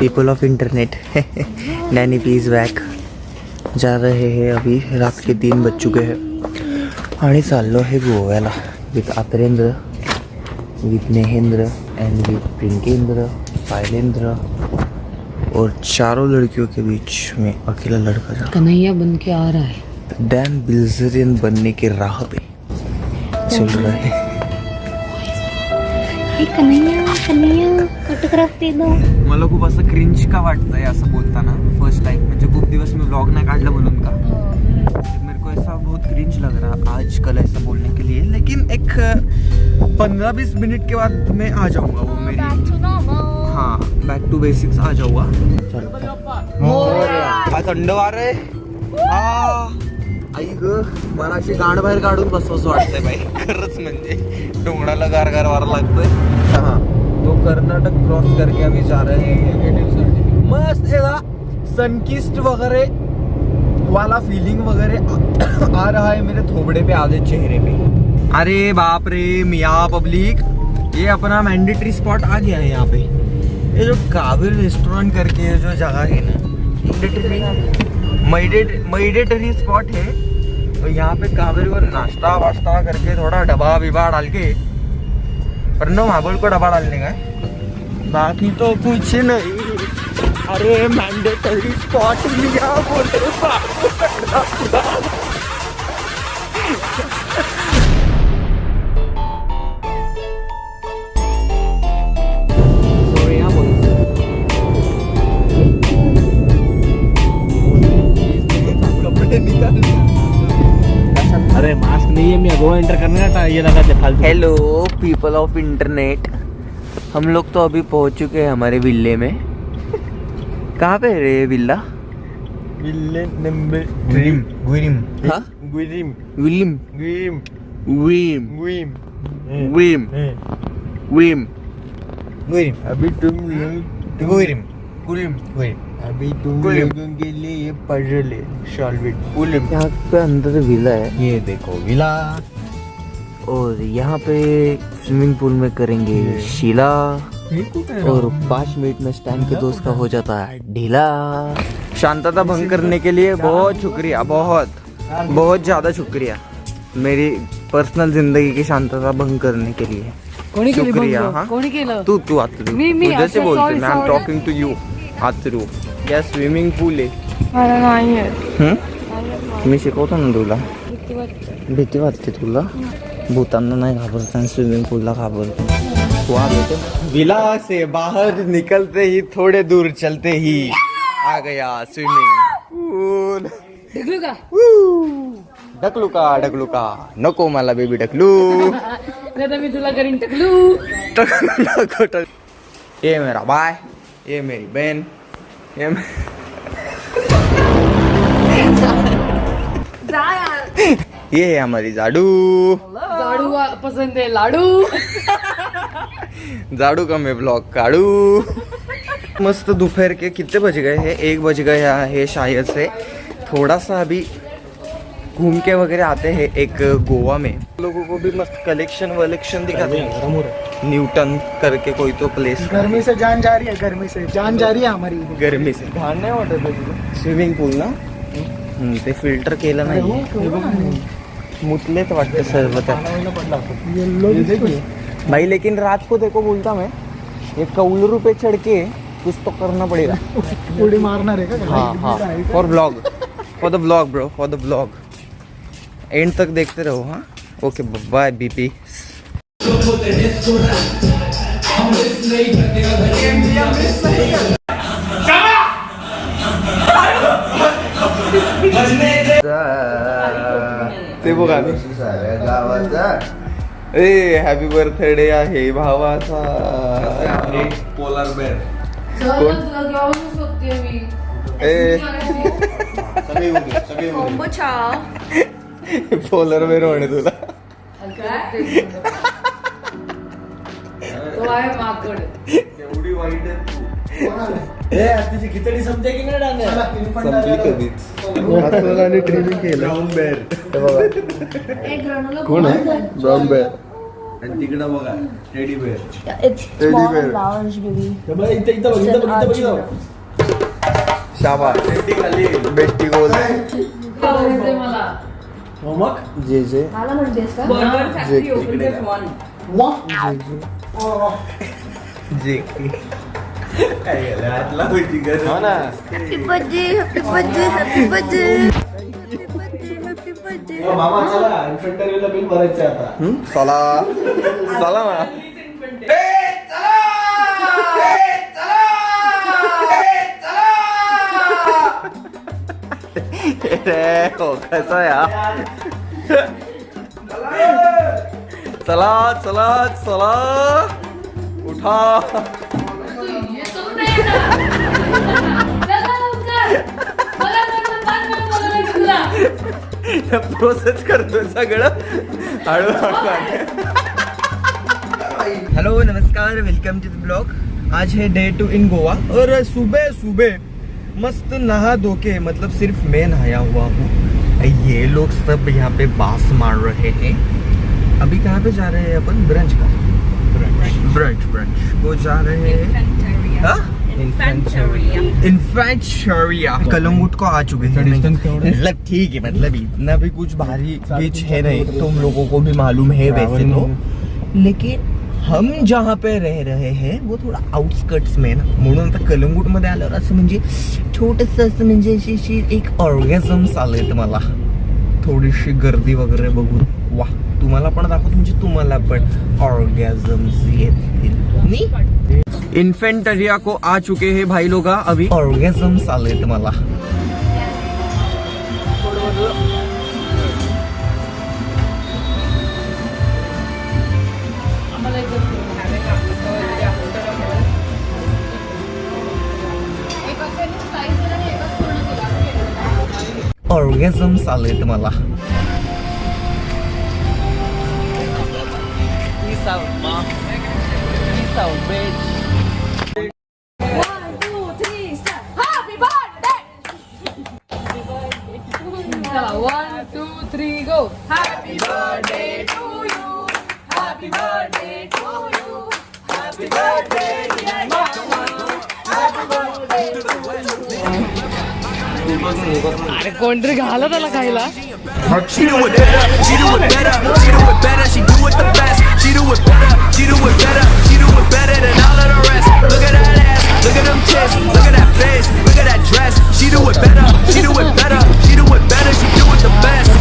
People of internet Naini please back जा रहे हैं. अभी रात के 3 बज चुके हैं आणि चाललो आहे गोव्याला विथ अतरेंद्र, विथ नेहेंद्र एंड विथ प्रिंकेंद्र, साइलेंद्र और चारों लड़कियों के बीच में अकेला लड़का जा कन्हैया बन के आ रहा है. डैन बिल्जरियन बनने की राह पे चल रहा है. कन्हैया ऑटोग्राफ दे दो. मला खूप असं क्रिंज का वाटतंय असं बोलताना फर्स्ट टाइम. म्हणजे खूप दिवस मी व्लॉग नाही काढला म्हणून का मेरे को ऐसा बहुत क्रिंज लग रहा आज कल ऐसा बोलने के लिए. लेकिन एक 15-20 मिनट के बाद मैं आ जाऊंगा. वो मेरी हाँ बैक टू बेसिक्स आ जाऊंगा. काय थंड वार आहे. आई ग मला अशी गांड बाहेर काढून बसवंसं वाटतंय बाई. खरंच म्हणजे डोंगराला गार गार वारा लागतोय. हाँ तो कर्नाटक क्रॉस करके अभी जा रहे हैं. मस्त एगा सनकिस्ट वगैरह वाला फीलिंग वगैरह आ रहा है मेरे थोबड़े पे, आधे चेहरे पे. अरे बाप रे मियाँ पब्लिक, ये अपना मैंडेटरी स्पॉट आ गया है यहाँ पे. ये जो काबिल रेस्टोरेंट करके जो जगह है ना, मैंडेटरी स्पॉट है. तो यहाँ पे काबिल को नाश्ता वाश्ता करके थोड़ा डब्बा बिबा डाल के, पर नो महाबल को डब्बा डालने का है, बाकी तो कुछ नहीं. अरे मैंडेटरी स्पॉट लिया बोले कपड़े निकाल. अरे मास्क नहीं है, मैं गोवा एंटर करने का ये लगा था फालतू. हेलो पीपल ऑफ इंटरनेट, हम लोग तो अभी पहुंच चुके हैं हमारे विल्ले में. कहाँ पे रे विल्ला? विल्ले नंबर ग्रीम ग्रीम हाँ ग्रीम विलिम ग्रीम विम ग्रीम विम विम ग्रीम. अभी तुम ग्रीम ग्रीम ग्रीम अभी तुम लोगों के लिए ये पजल है. Solve it. ग्रीम. यहाँ पे अंदर विला है ये देखो विला. और यहाँ पे स्विमिंग पूल में करेंगे शीला. और 5 मिनट में स्टैंड के दोस्त का हो जाता है ढीला. शांतता भंग करने के लिए बहुत शुक्रिया, बहुत बहुत ज़्यादा शुक्रिया. मेरी पर्सनल जिंदगी की शांतता भंग करने के लिए शुक्रिया. हाँ कोणी केलं? तू आतरू तुझ्याशी बोलते. I am talking to you आतरू. या स्विमिंग पूल आहे. मला नाही आहे. मी शिकवतो ना तुला. भीती वाटते तुला? भूतांना नाही घाबरत आणि स्विमिंग पूलला घाबरतो. विला से बाहर निकलते ही थोड़े दूर चलते ही आ गया स्विमिंग पूल. ढकलू का? ढकलू का नको मला बेबी ढकलू. नाही तर मी तुला करीन ढकलू. नको. ये मेरा बाय, ये मेरी बहन, ये है हमारी जाडू. जाडू पसंद है लाडू. जाडू का मैं ब्लॉग काड़ू. मस्त दोपहर के कितने बज गए हैं? 1 बज गया है शायद से. थोड़ा सा अभी घूम के वगैरह आते हैं एक गोवा में. लोगों को भी मस्त कलेक्शन दिखाते हैं. न्यूटन करके कोई तो प्लेस. गर्मी से जान जा रही है. गर्मी से जान जा रही है हमारी. गर्मी से घाण नाही वाटत तुला? स्विमिंग पूल ना ते फिल्टर केलं नाही. मुतलेत वाटते सर्व त्यात भाई. लेकिन रात को देखो बोलता मैं, ये कौलरू पे चढ़ के कुछ तो करना पड़ेगा. उड़ी मारना रहेगा. हाँ for blog, for the blog bro, for the blog. End तक देखते रहो. हाँ ओके बाय बीपी. ते बघा ए हॅपी बर्थडे आहे भावाचा. पोलार बेअर पोलर बेअर म्हणे तुला. एवढी वाईट तुझी खिचडी संपते की नाही? संपली कधीच. आणि ट्रेनिंग केलं. ब्राऊन बेअर कोण आहे? ब्राऊन बेअर आणि तिकडं बघा teddy bear. It's small and large, baby. It's an arch. शाबाश बेस्टी गोल आवडते मला. जे जे मला म्हणतेस का? जे जे काय गेलं हातला होती गरज. हो ना Happy birthday, happy birthday, happy birthday. Happy birthday, happy birthday. मामा चला इन्फंटरीला बिल भरायचं आता. चला चला ना हो कसं यार चला चला चला उठा येतो नाही ना. चला लवकर. मला वाटलं 5 मिनिटं बोलायला तुला. प्रोसेस करतोय सगळं हळूहळू. हेलो नमस्कार वेलकम टू द ब्लॉग. आज है डे 2 इन गोवा और सुबह सुबह मस्त नहा धो के मतलब सिर्फ मैं नहाया हुआ हूँ. ये लोग सब यहाँ पे बास मार रहे हैं. अभी कहाँ पे जा रहे हैं अपन? ब्रंच का ब्रंच को जा रहे हैं. इन्फेंटरिया कलंगुट को आ चुके हैं. मतलब ठीक है मतलब इतना भी कुछ भारी बीच है नहीं तुम लोगों को भी मालूम है वैसे तो. लेकिन हम जहाँ पे रह रहे हैं वो थोडा आउटस्कट्स में ना म्हणून आता कलंगूट मध्ये आल्यावर असं म्हणजे छोटस असं म्हणजे अशी एक ऑर्गॅझम्स आलंय मला थोडीशी गर्दी वगैरे बघून. वा तुम्हाला पण दाखवतो म्हणजे तुम्हाला पण ऑर्गॅझम्स येतील. इन्फेंटरिया को आ चुके हैं भाई लोग. अभी ऑर्गॅझम्स आलंय मला. आम्हाला एकदम ऑर्गॅझम्स आलंय मला. चला 1 2 3 go. Happy birthday to you. Happy birthday to you. Happy birthday dear मामा. Happy birthday. अरे कोणतरी घाला त्याला खायला. She do it better, she do it better, she do it better, she do it the best. She do it better, she do it better, she do it better than all of the rest. Look at that ass, look at them tits, look at that face, look at that dress. She do it better, she do it better, she do it better, she do it the best.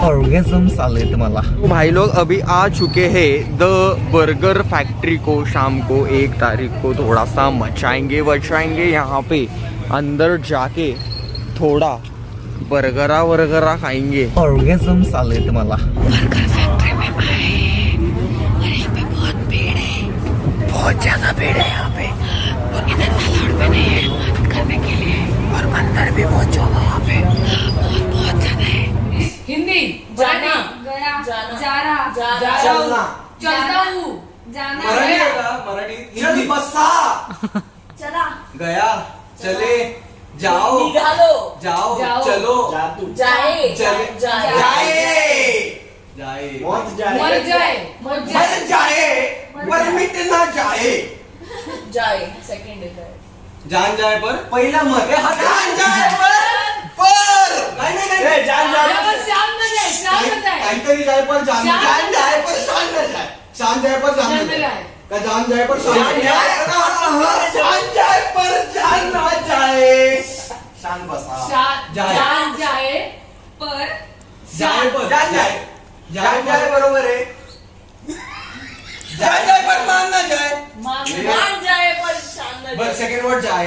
Orgasms आलंय मला. भाई लोग अभी आ चुके हैं the burger factory को. शाम को 1 तारीख को थोड़ा सा मचाएंगे वचाएंगे यहाँ पे. अंदर जाके थोड़ा बर्गरा वर्गरा खाएंगे. ऑर्गेजम्स आलंय मला. बर्गर फैक्ट्री में आए और यहाँ पे बहुत भीड़ है. बहुत ज्यादा भीड़ है यहाँ पे. और इधर अलाउड भी नहीं है बात करने के लिए. और अंदर भी बहुत ज्यादा यहाँ पे बहुत ज्यादा है. हिंदी जाना गया, जाना जा रहा, चलना चलता हूँ जाना, मराठी हिंदी बसा चला, गया चले जाओ निघालो जाओ जाओ, चलो जाए चले जाए जाए मर जाए मर जाए पर मिट ना जाए. जाए सेकंड जान जाए पर पहिला मर जान जाए पर नाही जान जाए श्याम न जाए श्याम न जाए काहीतरी जाए पर जान जान जाए पर शान न जाए. शान जाए पर जान न जाए का जान जाए पर शान न जाए. जान जाए पर जान ना जाए. शान बसा जान जाए पर जाए पर जान जाए बरोबर आहे. जान जाए पर मान ना जाए. मान जाए पर शान न बस सेकंड वर्ड जाए.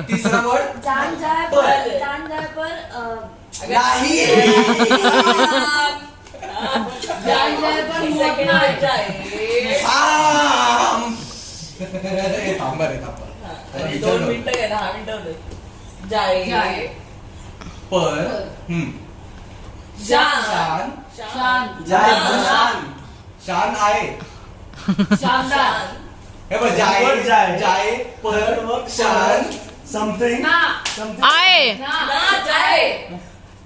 तिसरा वर्ड जान जाए पर नाही. जान जाए पर मौत ना जाए. थांबा रे थांबा. आणि 2 मिनिटं घे, 10 मिनिटं होते. जाय जाय. पर शान. शान शान. शान शान आहे. शानदार. हे बघ जाय जाय पर शान समथिंग ना. आहे. ना जाय.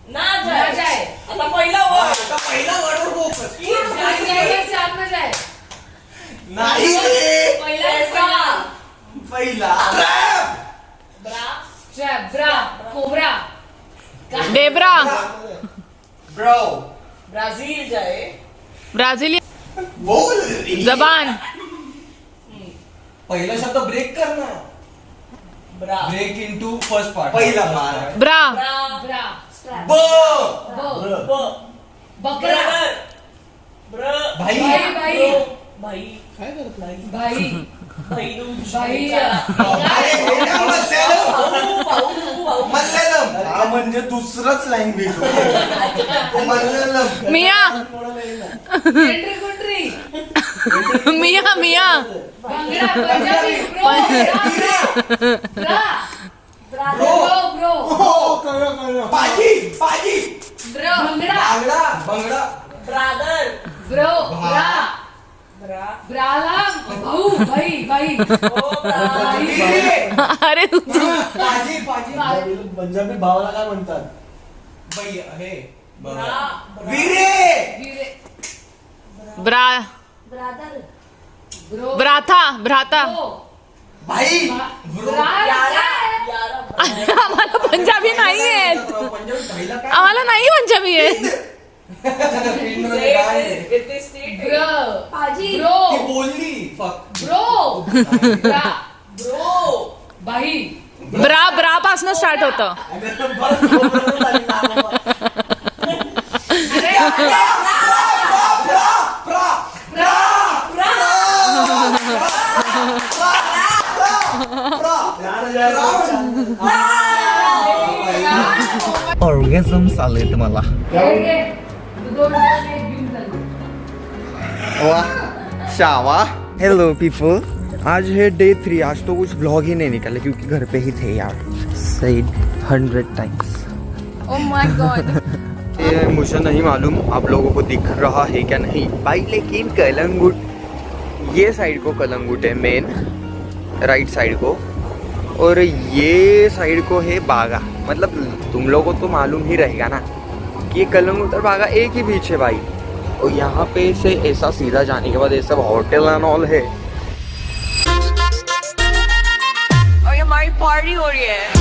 ना ना जाय. आता पहिला वर आता पहिला वर्ड फोकस जाय जाय शान में जाय. नाही रे. पहिला ऐसा. पहिला bra strap. Bra. Cobra. Debra. Bro Brazil जाय. ब्राझिली. बोल रे. जबान. पहिला शब्द ब्रेक कर ना. Bra break into first part. पहिला part. Bra. Bra bra. Strap. ब ब. ब बकरा. ब्र भाई. भाई. भाई भाई. भाई भाई. मल्याळम. हा म्हणजे दुसरंच लँग्वेज मल्याळम. मिया. Country country. मिया मिया. बांगडा. पंजाबी. ब्रा. ब्रो. ब्रो. पाजी पाजी. ब्रो. बांगडा. बांगडा बांगडा. Brother bro. ब्रा. ब्रा ब्राला. भाऊ. भाई. भाई. ओ ब्रा भाई. अरे तू पाजी पाजी. पंजाबी भावाला काय म्हणतात? बाई हे ब्रा विरे. वीरे. ब्रा. ब्रो. ब्राथा. भ्राता. ब्रो. भाई. ब्रा. यारा आम्हाला पंजाबी नाही येत. पंजाबी पहिला काय? आम्हाला नाही पंजाबी येत. पिनमध्ये काय आहे? येते स्टेट ब्रो. पाजी. ब्रो. ती बोलली फक्त. ब्रो. ब्रा. ब्रो भाई. ब्रा. ब्रा पासन स्टार्ट होतं. ऑर्गॅझम चालू तुम्हाला. वाह शावा. Hello people. आज है डे 3. आज तो कुछ व्लॉग ही नहीं निकाले क्योंकि घर पे ही थे यार. सईद 100 टाइम्स. Oh my god. ये मुझे नहीं मालूम आप लोगों को दिख रहा है क्या नहीं भाई, लेकिन कलंगुट ये साइड को कलंगुट है मेन राइट साइड को, और ये साइड को है बागा. मतलब तुम लोगों को तो मालूम ही रहेगा ना कि ये कलंगुट और बागा एक ही बीच है भाई. और यहाँ पे से ऐसा सीधा जाने के बाद ये सब होटल एंड ऑल है. और ये हमारी पार्टी हो रही है.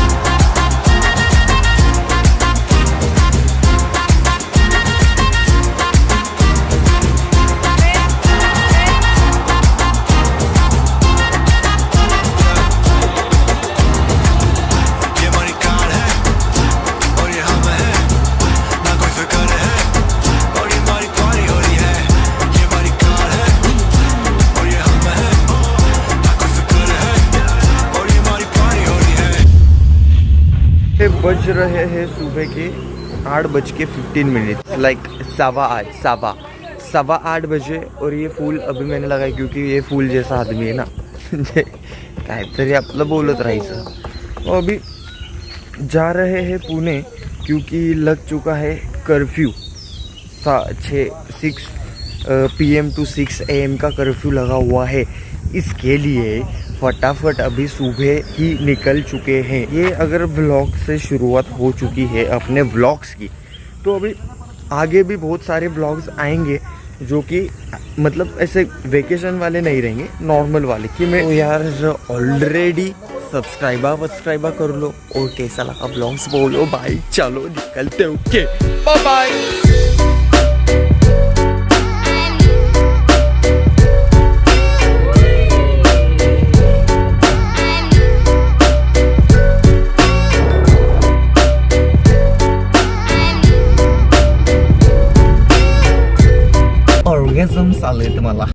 ये हमारी कार है और ये हम हैं, ना कोई फिक्र है और ये हमारी पार्टी हो रही है. ये हमारी कार है और ये हम हैं, ना कोई फिक्र है और ये हमारी पार्टी हो रही है. ये बज रहे हैं सुबह के 8:15 लाइक 7:15 बजे. और ये फूल अभी मैंने लगाई क्योंकि ये फूल जैसा आदमी है ना काहीतरी आपलं बोलत राहायचं. और अभी जा रहे हैं पुणे क्योंकि लग चुका है कर्फ्यू. 6 PM to 6 AM का कर्फ्यू लगा हुआ है. इसके लिए फटाफट अभी सुबह ही निकल चुके हैं. ये अगर व्लॉग से शुरुआत हो चुकी है अपने व्लॉग्स की, तो अभी आगे भी बहुत सारे व्लॉग्स आएंगे जो कि मतलब ऐसे वेकेशन वाले नहीं रहेंगे, नॉर्मल वाले. कि मैं यार ऑलरेडी सब्सक्राइबर कर लो और कैसा लगा व्लॉग्स बोलो भाई. चलो निकलते. Okay bye bye. ऑर्गॅझम चालू आहे तुम्हाला.